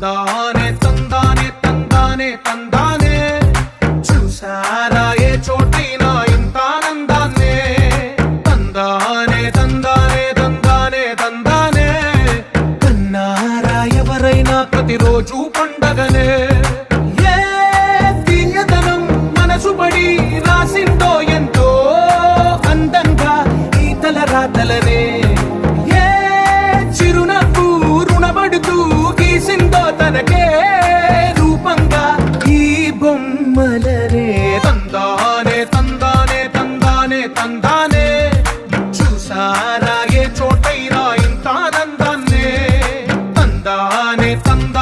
తందానే తందానే తందానే తందానే చూసారా ఏ చోటైనా ఇంత ఆనందాన్నే తందానే తందానే తందానే తందానే కన్నారా ఎవరైనా ప్రతిరోజు పండగనే ఏ తీయదనం మనసు పడి రాసిందో ఎంతో అందంగా ఈ తలరాతలనే ఏ చిరునవ్వు రుణపడుతూ గీసిందో తనకే రూపంగా ఈ బొమ్మలనే తందానే తందానే తందానే తందానే చూసారా ఏ చోటైనా ఇంత ఆనందాన్నే తందానే తందా